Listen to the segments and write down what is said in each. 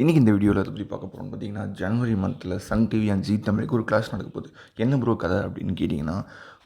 இன்றைக்கி இந்த வீடியோவில் அதை பற்றி பார்க்க போகிறோம்னு பார்த்தீங்கன்னா, ஜனவரி மந்தில் சன் டிவி அண்ட் ஜீ தமிழுக்கு ஒரு கிளாஸ் நடக்க போகுது. என்ன ப்ரோ கதை அப்படின்னு கேட்டிங்கன்னா,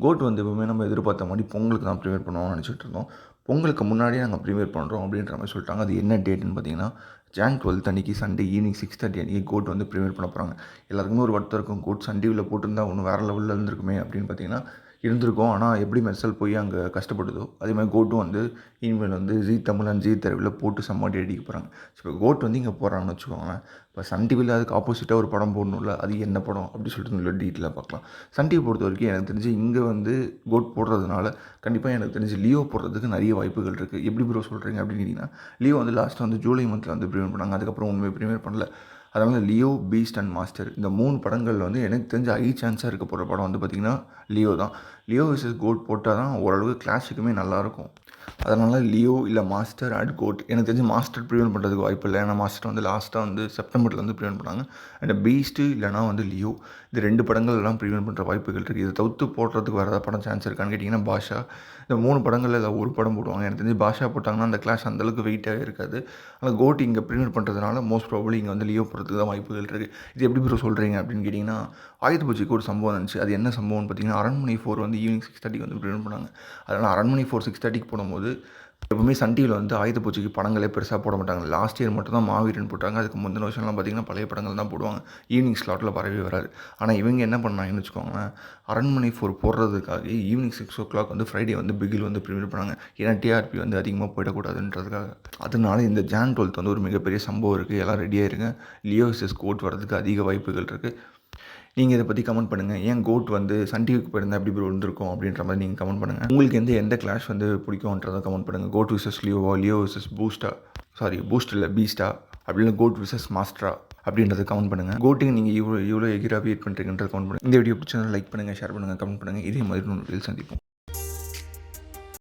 கோட் வந்து எப்பவுமே நம்ம எதிர்பார்த்த மாதிரி பொங்கலுக்கு தான் ப்ரீமியர் பண்ணுவோம்னு நினச்சிட்டு இருந்தோம். பொங்கலுக்கு முன்னாடியே நாங்கள் ப்ரீமியர் பண்ணுறோம் அப்படின்ற மாதிரி சொல்லிட்டாங்க. அது என்ன டேட்டுன்னு பார்த்தீங்கன்னா, ஜான் 12 அன்றைக்கி சண்டே ஈவினிங் 6:30 அன்றைக்கி கோட் வந்து ப்ரீமியர் பண்ண போகிறாங்க. எல்லாருக்குமே ஒரு வருத்தம் இருக்கும், கோட் சன் டிவியில் போட்டிருந்தா ஒன்றும் வேறு லெவலில் இருந்திருக்குமே அப்படின்னு பார்த்தீங்கன்னா இருந்திருக்கும். ஆனால் எப்படி மெர்சல் போய் அங்கே கஷ்டப்படுதோ அதே மாதிரி கோட்டும் வந்து இனிமேல் வந்து ஜீ தமிழ் அண்ட் ஜீ தெருவில் போட்டு செம்மாட்டி அடிக்க போகிறாங்க. இப்போ கோட் வந்து இங்கே போகிறாங்கன்னு வச்சுக்கோங்களேன். இப்போ சன் டிவியில் அதுக்கு ஆப்போசிட்டாக ஒரு படம் போடணும்ல, அது என்ன படம் அப்படி சொல்லிட்டு நல்ல டீட்டெயிலாக பார்க்கலாம். சன் டிவி பொறுத்த வரைக்கும் எனக்கு தெரிஞ்சு இங்கே வந்து கோட் போடுறதுனால கண்டிப்பாக எனக்கு தெரிஞ்சு லியோ போடுறதுக்கு நிறைய வாய்ப்புகள் இருக்குது. எப்படி ப்ரோ சொல்கிறீங்க அப்படின்னு கேட்டிங்கன்னா, லியோ வந்து லாஸ்ட்டாக வந்து ஜூலை மந்தில் வந்து ப்ரீமியர் பண்ணாங்க. அதுக்கப்புறம் உண்மையை ப்ரீமியர் பண்ணல. அதனால் லியோ, பீஸ்ட் அண்ட் மாஸ்டர் இந்த 3 படங்கள் வந்து எனக்கு தெரிஞ்ச ஹை சான்ஸாக இருக்க போகிற படம் வந்து பார்த்திங்கன்னா லியோ தான். லியோ விசஸ் கோட் போட்டால் தான் ஓரளவு கிளாஸுக்குமே நல்லாயிருக்கும். அதனால் லியோ இல்லை மாஸ்டர் அண்ட் கோட். எனக்கு தெரிஞ்சு மாஸ்டர் ப்ரிவென்ட் பண்ணுறதுக்கு வாய்ப்பு இல்லை. ஏன்னா மாஸ்டர் வந்து லாஸ்ட்டாக வந்து செப்டம்பரில் வந்து ப்ரிவென்ட் பண்ணாங்க. அண்ட் பீஸ்ட்டு இல்லைனா வந்து லியோ இந்த 2 படங்கள் எல்லாம் ப்ரிவென்ட் பண்ணுற வாய்ப்புகள் இருக்குது. இதை தவிர்த்து போடுறதுக்கு வேறு ஏதாவது படம் சான்ஸ் இருக்கான்னு கேட்டிங்கன்னா பாஷா. இந்த 3 படங்களில் ஏதாவது ஒரு படம் போடுவாங்க. எனக்கு தெரிஞ்சு பாஷா போட்டாங்கன்னா அந்த கிளாஸ் அந்தளவுக்கு வெயிட்டாகவே இருக்காது. ஆனால் கோட் இங்கே ப்ரிவென்ட் பண்ணுறதுனால மோஸ்ட் ப்ராபபிளி இங்கே வந்து லியோ போடுறதுக்கு தான் வாய்ப்புகள் இருக்குது. இது எப்படி ப்ரோ சொல்கிறீங்க அப்படின்னு கேட்டிங்கன்னா, ஆயுத பூஜைக்கு ஒரு சம்பவம் இருந்துச்சு. அது என்ன சம்பவம்னு பார்த்தீங்கன்னா, அரண்மனை 4 வந்து ஈவினிங் 6:30 வந்து ப்ரிவென்ட் பண்ணாங்க. அதனால் அரண்மனை 4 6:30 போடும்போது எப்பவுமே சன் டிவியில் வந்து ஆயுத பூஜைக்கு படங்களே பெருசாக போட மாட்டாங்க. லாஸ்ட் இயர் மட்டும் தான் மாவீரன் போட்டாங்க. அதுக்கு முந்தின வருஷம்லாம் பார்த்திங்கன்னா பழைய படங்கள் தான் போடுவாங்க. ஈவினிங் ஸ்லாட்டில் வரவே வராது. ஆனால் இவங்க என்ன பண்ணாங்கன்னு வச்சுக்கோங்களேன், அரண்மனை 4 போடுறதுக்காக ஈவினிங் 6 o'clock வந்து ஃப்ரைடே வந்து பிகில் வந்து ப்ரீமியர் பண்ணாங்க. ஏன்னா டிஆர்பி வந்து அதிகமாக போயிடக்கூடாதுன்றதுக்காக. அதனால இந்த ஜான் 12 வந்து ஒரு மிகப்பெரிய சம்பவம் இருக்குது. எல்லாம் ரெடியாக இருங்க. லியோ விசஸ் கோட் வரதுக்கு அதிக வாய்ப்புகள் இருக்குது. நீங்கள் இதை பற்றி கமெண்ட் பண்ணுங்கள். ஏன் கோட் வந்து சன் டிவிக்கு போயிருந்தால் எப்படி ப்ரோ இருந்திருக்கும் அப்படின்ற மாதிரி நீங்கள் கமெண்ட் பண்ணுங்கள். உங்களுக்கு எந்த கிளாஷ் வந்து பிடிக்கும்ன்றதை கமெண்ட் பண்ணுங்கள். கோட் விசஸ் லியோவா, லியோ விசஸ் பூஸ்ட் இல்லை பீஸ்டா அப்படின்னு கோட் விசஸ் மாஸ்டரா அப்படின்றத கமெண்ட் பண்ணுங்கள். கோட்டுக்கு நீங்கள் இவ்வளோ எகிராக வெயிட் பண்ணுறீங்கன்றத கமெண்ட் பண்ணுங்கள். இந்த வீடியோ பிடிச்சதை லைக் பண்ணுங்கள், ஷேர் பண்ணுங்கள், கமெண்ட் பண்ணுங்கள். இதே மாதிரி ஒரு சந்திப்போம்.